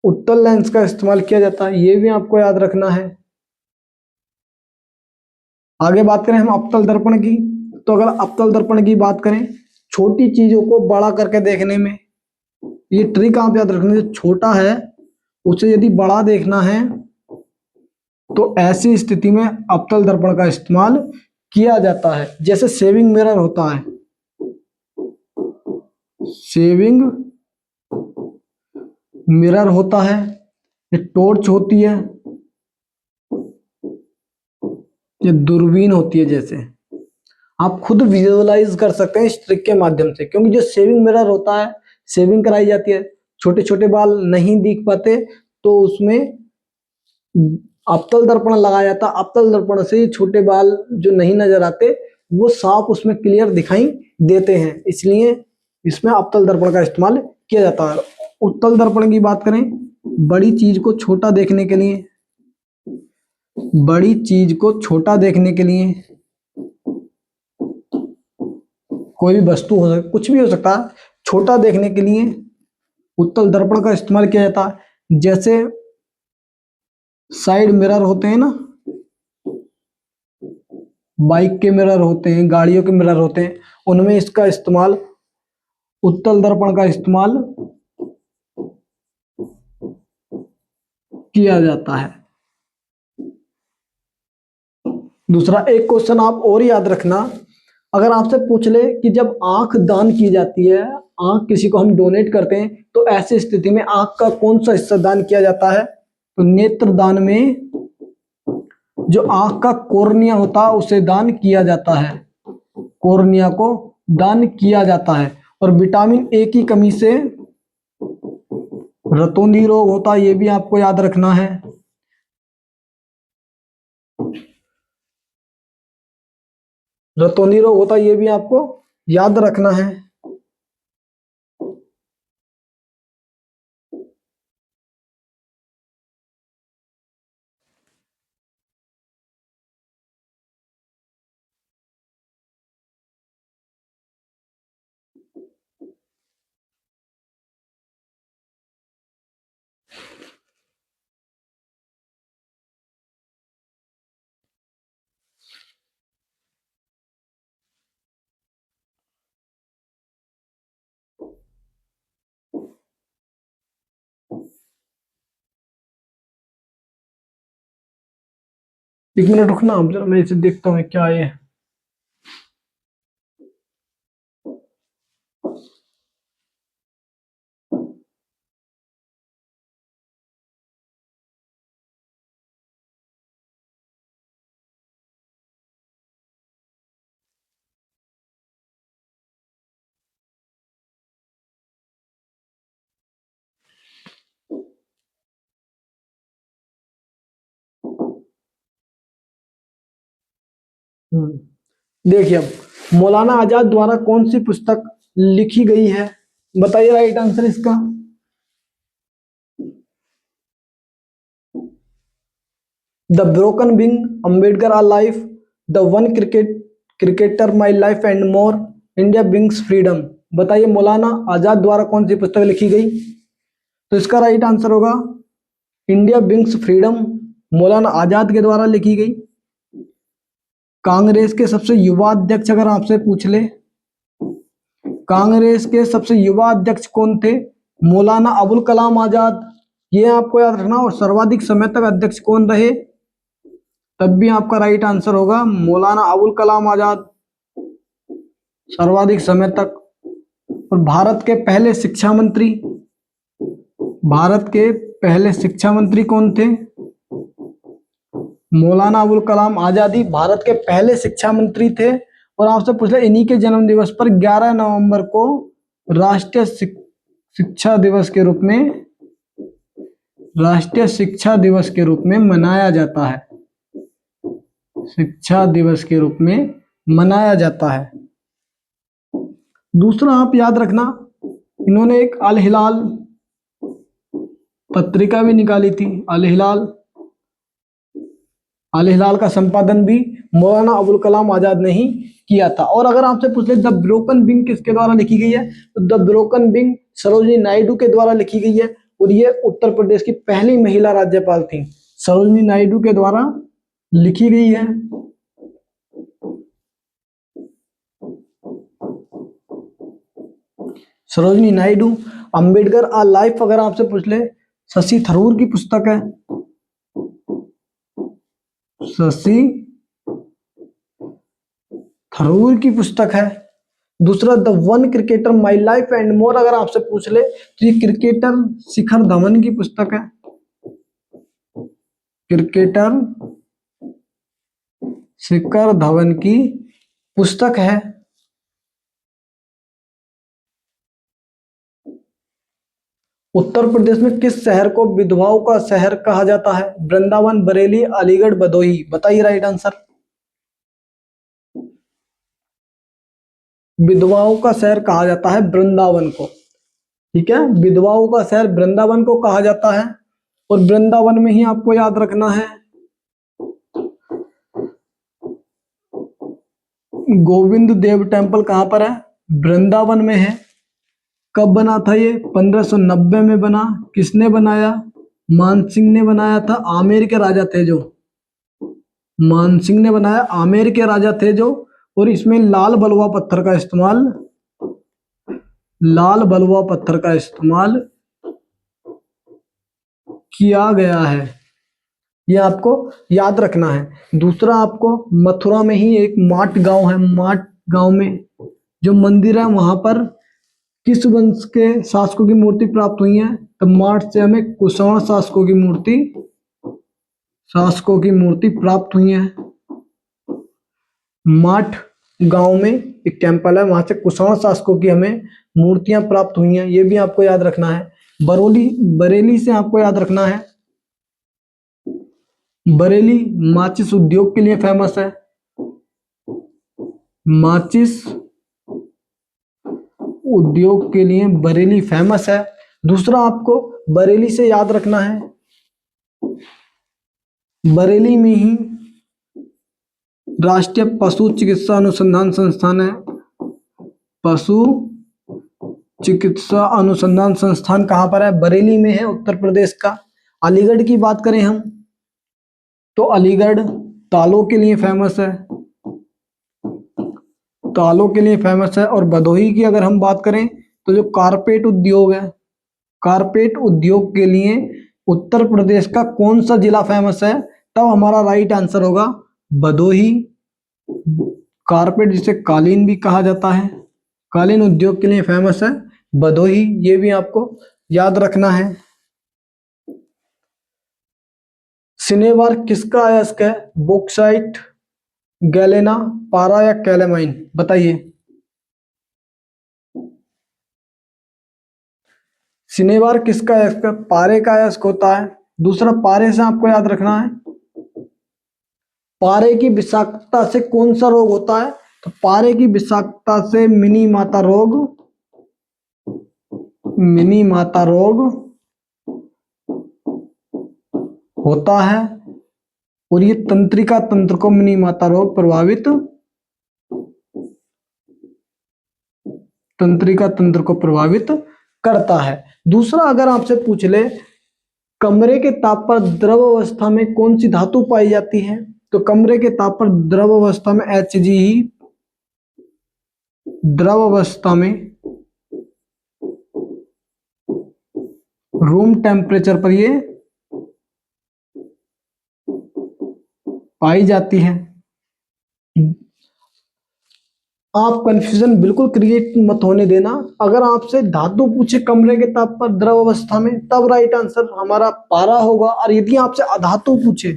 उत्तल लेंस का इस्तेमाल किया जाता है। ये भी आपको याद रखना है। आगे बात करें हम अवतल दर्पण की, तो अगर अवतल दर्पण की बात करें, छोटी चीजों को बड़ा करके देखने में, ये ट्रिक आप याद रखना, जो छोटा है उसे यदि बड़ा देखना है तो ऐसी स्थिति में अवतल दर्पण का इस्तेमाल किया जाता है। जैसे सेविंग मिरर होता है, सेविंग मिरर होता है, ये टॉर्च होती है, ये दूरबीन होती है। जैसे आप खुद विजुअलाइज कर सकते हैं इस ट्रिक के माध्यम से, क्योंकि जो सेविंग मिरर होता है, सेविंग कराई जाती है, छोटे छोटे बाल नहीं दिख पाते, तो उसमें अवतल दर्पण लगाया जाता। अवतल दर्पण से छोटे बाल जो नहीं नजर आते वो साफ उसमें क्लियर दिखाई देते हैं, इसलिए इसमें अवतल दर्पण का इस्तेमाल किया जाता है। उत्तल दर्पण की बात करें, बड़ी चीज को छोटा देखने के लिए, बड़ी चीज को छोटा देखने के लिए, कोई भी वस्तु हो सकती, कुछ भी हो सकता है, छोटा देखने के लिए उत्तल दर्पण का इस्तेमाल किया जाता है। जैसे साइड मिरर होते हैं ना, बाइक के मिरर होते हैं, गाड़ियों के मिरर होते हैं, उनमें इसका इस्तेमाल, उत्तल दर्पण का इस्तेमाल किया जाता है। दूसरा एक क्वेश्चन आप और याद रखना, अगर आपसे पूछ ले कि जब आंख दान की जाती है, आंख किसी को हम डोनेट करते हैं, तो ऐसी स्थिति में आंख का कौन सा हिस्सा दान किया जाता है? तो नेत्र दान में जो आंख का कॉर्निया होता है उसे दान किया जाता है, कॉर्निया को दान किया जाता है। और विटामिन ए की कमी से रतौंधी रोग होता है, ये भी आपको याद रखना है। रतौंधी रोग होता है, ये भी आपको याद रखना है। एक मिनट रुकना आप जरा, मैं इसे देखता हूँ क्या है। देखिए अब मौलाना आजाद द्वारा कौन सी पुस्तक लिखी गई है, बताइए राइट आंसर इसका। The broken wing, Ambedkar our life, the one cricketer my life and more, India wings freedom. बताइए मौलाना आजाद द्वारा कौन सी पुस्तक लिखी गई। तो इसका राइट आंसर होगा India wings freedom, Maulana Azad के द्वारा लिखी गई। कांग्रेस के सबसे युवा अध्यक्ष अगर आपसे पूछ ले, कांग्रेस के सबसे युवा अध्यक्ष कौन थे, मौलाना अबुल कलाम आजाद, ये आपको याद रखना। और सर्वाधिक समय तक अध्यक्ष कौन रहे, तब भी आपका राइट आंसर होगा मौलाना अबुल कलाम आजाद, सर्वाधिक समय तक। और भारत के पहले शिक्षा मंत्री, भारत के पहले शिक्षा मंत्री कौन थे, मौलाना अबुल कलाम आजाद ही भारत के पहले शिक्षा मंत्री थे। और आपसे पूछ ले इन्हीं के जन्म दिवस पर 11 नवंबर को राष्ट्रीय शिक्षा दिवस के रूप में, राष्ट्रीय शिक्षा दिवस के रूप में मनाया जाता है, शिक्षा दिवस के रूप में मनाया जाता है। दूसरा आप याद रखना, इन्होंने एक अल हिलाल पत्रिका भी निकाली थी, अल हिलाल, अल हिलाल का संपादन भी मौलाना अबुल कलाम आजाद ने ही किया था। और अगर आपसे पूछ ले द ब्रोकन विंग किसके द्वारा लिखी गई है, तो the broken wing Sarojini Naidu के द्वारा लिखी गई है। और ये उत्तर प्रदेश की पहली महिला राज्यपाल थी, सरोजिनी नायडू के द्वारा लिखी गई है। सरोजिनी नायडू। अंबेडकर आ लाइफ अगर आपसे पूछ ले, शशि थरूर की पुस्तक है, शशि थरूर की पुस्तक है। दूसरा the one cricketer my life and more अगर आपसे पूछ ले, तो ये क्रिकेटर शिखर धवन की पुस्तक है, क्रिकेटर शिखर धवन की पुस्तक है। उत्तर प्रदेश में किस शहर को विधवाओं का शहर कहा जाता है, वृंदावन, बरेली, अलीगढ़, भदोही। बताइए राइट आंसर। विधवाओं का शहर कहा जाता है वृंदावन को, ठीक है, विधवाओं का शहर वृंदावन को कहा जाता है। और वृंदावन में ही आपको याद रखना है गोविंद देव टेम्पल कहां पर है, वृंदावन में है। कब बना था ये, 1590 में बना। किसने बनाया, मानसिंह ने बनाया था, आमेर के राजा थे जो, मानसिंह ने बनाया, आमेर के राजा थे जो। और इसमें लाल बलुआ पत्थर का इस्तेमाल, लाल बलुआ पत्थर का इस्तेमाल किया गया है, ये आपको याद रखना है। दूसरा आपको मथुरा में ही एक माट गांव है, माट गांव में जो मंदिर है वहां पर किस वंश के शासकों की मूर्ति प्राप्त हुई है, तो माट से हमें कुषाण शासकों की मूर्ति, शासकों की मूर्ति प्राप्त हुई है। माट गांव में एक टेम्पल है, वहां से कुषाण शासकों की हमें मूर्तियां प्राप्त हुई हैं, ये भी आपको याद रखना है। बरेली, बरेली से आपको याद रखना है, बरेली माचिस उद्योग के लिए फेमस है, माचिस उद्योग के लिए बरेली फेमस है। दूसरा आपको बरेली से याद रखना है, बरेली में ही राष्ट्रीय पशु चिकित्सा अनुसंधान संस्थान है। पशु चिकित्सा अनुसंधान संस्थान कहां पर है, बरेली में है, उत्तर प्रदेश का। अलीगढ़ की बात करें हम, तो अलीगढ़ तालों के लिए फेमस है, तालों के लिए फेमस है। और भदोही की अगर हम बात करें, तो जो कारपेट उद्योग है, कारपेट उद्योग के लिए उत्तर प्रदेश का कौन सा जिला फेमस है, तब हमारा राइट आंसर होगा भदोही। कारपेट जिसे कालीन भी कहा जाता है, कालीन उद्योग के लिए फेमस है भदोही, ये भी आपको याद रखना है। सिनेवार किसका अयस्क है, बॉक्साइट, गैलेना, पारा या कैलेमाइन। बताइए। सिनेवार किसका अयस्क है, पारे का अयस्क होता है। दूसरा पारे से आपको याद रखना है पारे की विषाक्तता से कौन सा रोग होता है? तो पारे की विषाक्तता से मिनी माता रोग, मिनी माता रोग होता है, और ये तंत्रिका तंत्र को मिनी माता रोग प्रभावित, तंत्रिका तंत्र को प्रभावित करता है। दूसरा अगर आपसे पूछ ले कमरे के ताप पर द्रव अवस्था में कौन सी धातु पाई जाती है? तो कमरे के ताप पर द्रव अवस्था में Hg, द्रव अवस्था में रूम टेम्परेचर पर ये पाई जाती है। आप कंफ्यूजन बिल्कुल क्रिएट मत होने देना। अगर आपसे धातु पूछे कमरे के ताप पर द्रव अवस्था में, तब राइट आंसर हमारा पारा होगा। और यदि आपसे अधातु पूछे,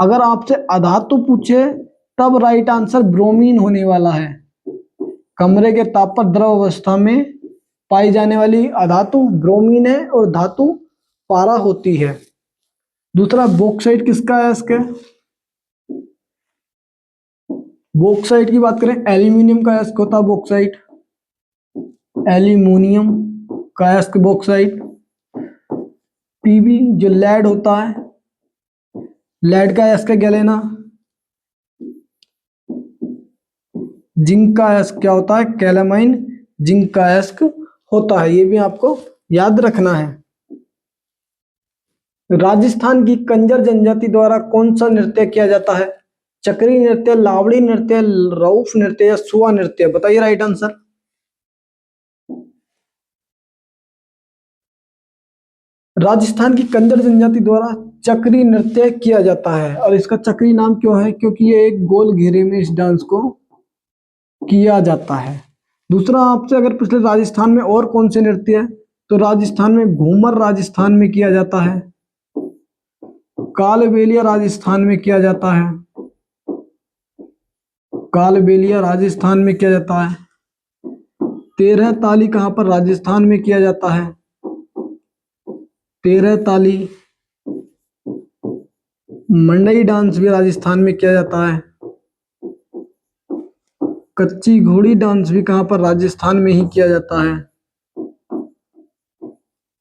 अगर आपसे अधातु पूछे तब राइट आंसर ब्रोमीन होने वाला है। कमरे के ताप पर द्रव अवस्था में पाई जाने वाली अधातु ब्रोमीन है और धातु पारा होती है। दूसरा बॉक्साइट किसका है? इसके बॉक्साइट की बात करें, एल्यूमिनियम का अयस्क होता है बॉक्साइट, एल्यूमिनियम का अयस्क बॉक्साइट। पीबी जो लेड होता है, लेड का अयस्क क्या लेना? जिंक का अयस्क क्या होता है? कैलामाइन जिंक का अयस्क होता है। ये भी आपको याद रखना है। राजस्थान की कंजर जनजाति द्वारा कौन सा नृत्य किया जाता है? चक्री नृत्य, लावड़ी नृत्य, रऊफ नृत्य या सुआ नृत्य? बताइए राइट आंसर। राजस्थान की कंजर जनजाति द्वारा चक्री नृत्य किया जाता है, और इसका चक्री नाम क्यों है? क्योंकि ये एक गोल घेरे में इस डांस को किया जाता है। दूसरा आपसे अगर पिछले राजस्थान में और कौन से नृत्य है, तो राजस्थान में घूमर राजस्थान में किया जाता है, कालबेलिया राजस्थान में किया जाता है, कालबेलिया राजस्थान में किया जाता है। 13 ताली कहां पर राजस्थान में किया जाता है? 13 ताली। मंडई डांस भी राजस्थान में किया जाता है। कच्ची घोड़ी डांस भी कहां पर? राजस्थान में ही किया जाता है।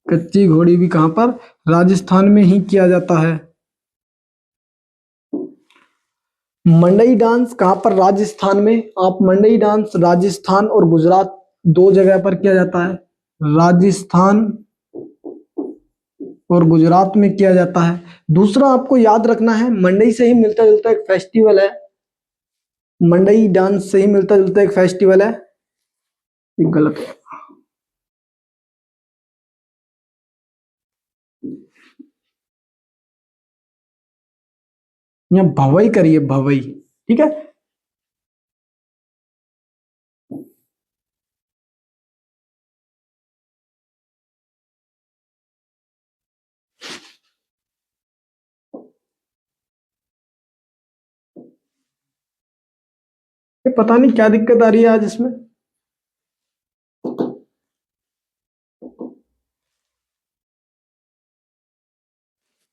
कच्ची घोड़ी भी कहां पर? राजस्थान में ही किया जाता है। मंडई डांस कहां पर? राजस्थान में। आप मंडई डांस राजस्थान और गुजरात दो जगह पर किया जाता है, राजस्थान और गुजरात में किया जाता है। दूसरा आपको याद रखना है, मंडई से ही मिलता जुलता एक फेस्टिवल है, मंडई डांस से ही मिलता जुलता एक फेस्टिवल है। ये गलत है। यहाँ भवई करिए, भवई। ठीक है। ये पता नहीं क्या दिक्कत आ रही है आज इसमें।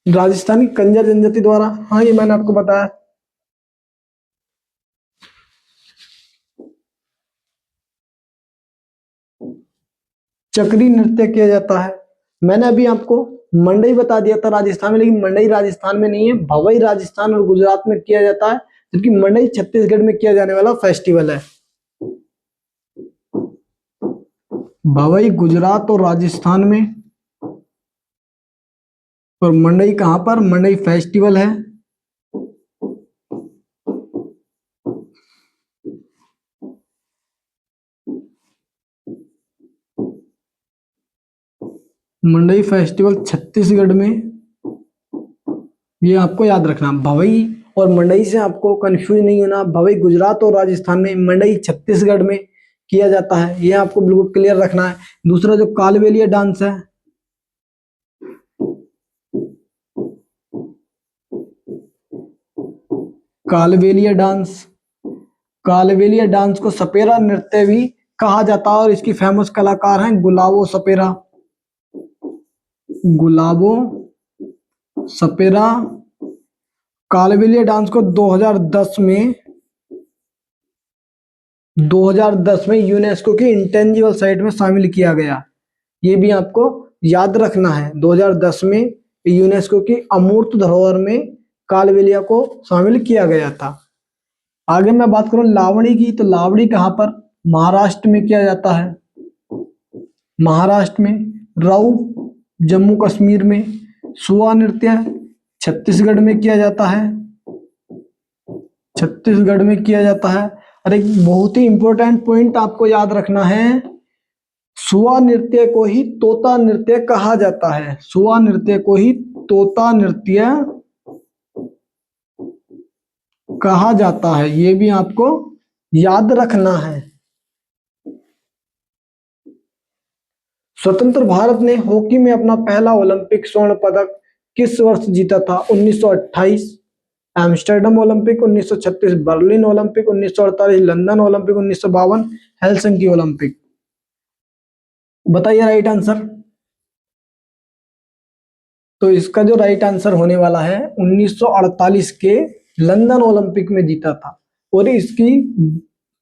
राजस्थानी कंजर जनजाति द्वारा, हाँ ये मैंने आपको बताया। चक्री नृत्य किया जाता है। मैंने अभी आपको मंडई बता दिया था राजस्थान में, लेकिन मंडई राजस्थान में नहीं है, भवई राजस्थान और गुजरात में किया जाता है, जबकि मंडई छत्तीसगढ़ में किया जाने वाला फेस्टिवल है। भवई गुजरात और राजस्थान में, और मंडई कहां पर? मंडई फेस्टिवल है। मंडई फेस्टिवल छत्तीसगढ़ में। ये आपको याद रखना, भवई और मंडई से आपको कंफ्यूज नहीं होना। भवई गुजरात और राजस्थान में, मंडई छत्तीसगढ़ में किया जाता है, ये आपको बिल्कुल क्लियर रखना है। दूसरा जो कालबेलिया डांस है, कालबेलिया डांस, कालबेलिया डांस को सपेरा नृत्य भी कहा जाता है, और इसकी फेमस कलाकार हैं गुलाबो सपेरा, गुलाबो सपेरा कालबेलिया डांस को 2010 में यूनेस्को की इंटेंजिबल साइट में शामिल किया गया। ये भी आपको याद रखना है। 2010 में यूनेस्को की अमूर्त धरोहर में कालबेलिया को शामिल किया गया था। आगे मैं बात करूं लावणी की, तो लावणी कहाँ पर? महाराष्ट्र में किया जाता है। महाराष्ट्र में। राउ जम्मू कश्मीर में। सुआ नृत्य छत्तीसगढ़ में किया जाता है। छत्तीसगढ़ में किया जाता है। और एक बहुत ही इंपॉर्टेंट पॉइंट आपको याद रखना है, सुआ नृत्य को ही तोता नृत्य कहा जाता है। सुआ नृत्य को ही तोता नृत्य कहा जाता है। ये भी आपको याद रखना है। स्वतंत्र भारत ने हॉकी में अपना पहला ओलंपिक स्वर्ण पदक किस वर्ष जीता था? 1928 Amsterdam Olympic, 1936 Berlin Olympic, 1948 London Olympic, 1952 Helsinki Olympic. बताइए राइट आंसर। तो इसका जो राइट आंसर होने वाला है 1948 के लंदन ओलंपिक में जीता था। और इसकी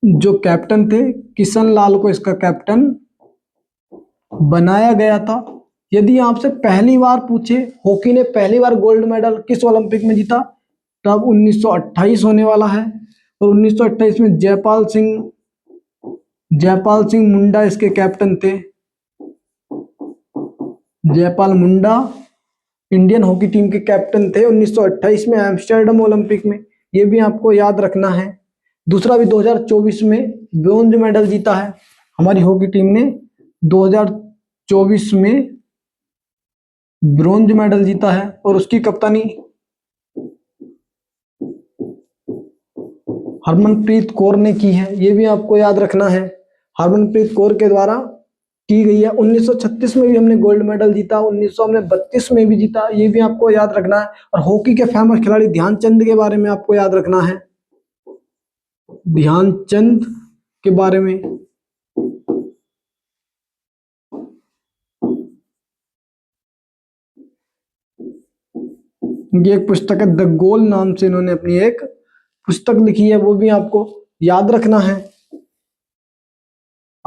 जो कैप्टन थे किशन लाल को इसका कैप्टन बनाया गया था। यदि आपसे पहली बार पूछे हॉकी ने पहली बार गोल्ड मेडल किस ओलंपिक में जीता, तब 1928 होने वाला है। और 1928 में जयपाल सिंह मुंडा इसके कैप्टन थे। जयपाल मुंडा इंडियन हॉकी टीम के कैप्टन थे 1928 में एम्स्टर्डम ओलंपिक में। ये भी आपको याद रखना है। दूसरा भी 2024 में ब्रोंज मेडल जीता है हमारी हॉकी टीम ने। 2024 में ब्रोंज मेडल जीता है और उसकी कप्तानी हरमनप्रीत कौर ने की है। ये भी आपको याद रखना है, हरमनप्रीत कौर के द्वारा की गई है। 1936 में भी हमने गोल्ड मेडल जीता, 1932 में भी जीता। ये भी आपको याद रखना है। और हॉकी के फेमस खिलाड़ी ध्यानचंद के बारे में आपको याद रखना है। ध्यानचंद के बारे में ये एक पुस्तक है, द गोल नाम से इन्होंने अपनी एक पुस्तक लिखी है, वो भी आपको याद रखना है।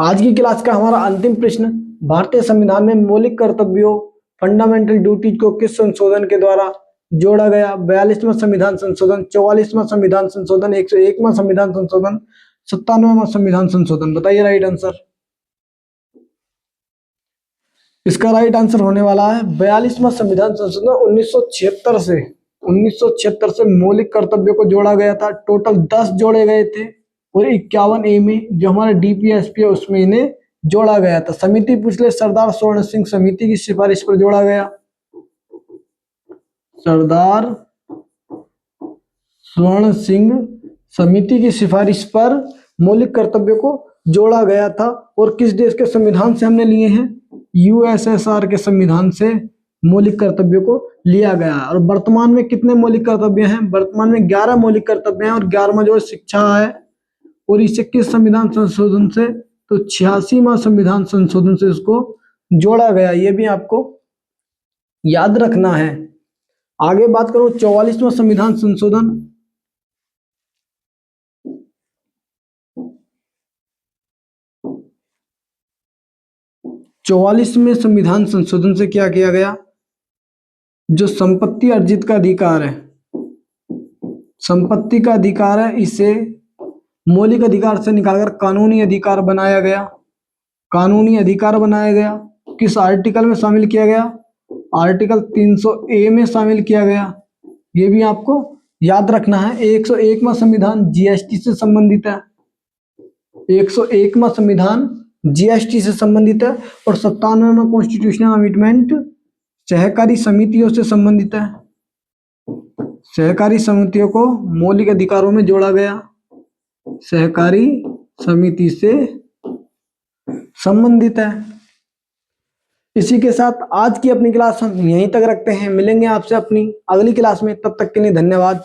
आज की क्लास का हमारा अंतिम प्रश्न, भारतीय संविधान में मौलिक कर्तव्यों फंडामेंटल ड्यूटीज को किस संशोधन के द्वारा जोड़ा गया? 42वां संविधान संशोधन, 44वां संविधान संशोधन, 101वां संविधान संशोधन, 97वां संविधान संशोधन। बताइए राइट आंसर। इसका राइट आंसर होने वाला है 42वां संविधान संशोधन। 1976 से मौलिक कर्तव्यों को जोड़ा गया था। टोटल 10 जोड़े गए थे और 51A में जो हमारा DPSP है उसमें इन्हें जोड़ा गया था। समिति पूछ ले, सरदार स्वर्ण सिंह समिति की सिफारिश पर जोड़ा गया। सरदार स्वर्ण सिंह समिति की सिफारिश पर मौलिक कर्तव्यों को जोड़ा गया था। और किस देश के संविधान से हमने लिए हैं? USSR के संविधान से मौलिक कर्तव्यों को लिया गया। और वर्तमान में कितने मौलिक कर्तव्य हैं? वर्तमान में 11 मौलिक कर्तव्य हैं। और 11वां जो शिक्षा है, और इसे किस संविधान संशोधन से? तो 86वां संविधान संशोधन से इसको जोड़ा गया। ये भी आपको याद रखना है। आगे बात करूं 44वां संविधान संशोधन। 44वें संविधान संशोधन से क्या किया गया? जो संपत्ति अर्जित का अधिकार है, संपत्ति का अधिकार है, इसे मौलिक अधिकार से निकालकर कानूनी अधिकार बनाया गया। कानूनी अधिकार बनाया गया। किस आर्टिकल में शामिल किया गया? आर्टिकल 300A में शामिल किया गया। ये भी आपको याद रखना है। 101वां संविधान GST से संबंधित है। 101वां संविधान GST से संबंधित है। और 97वां कॉन्स्टिट्यूशनल अमेंडमेंट सहकारी समितियों से संबंधित है। सहकारी समितियों को मौलिक अधिकारों में जोड़ा गया। सहकारी समिति से संबंधित है। इसी के साथ आज की अपनी क्लास हम यहीं तक रखते हैं। मिलेंगे आपसे अपनी अगली क्लास में, तब तक के लिए धन्यवाद।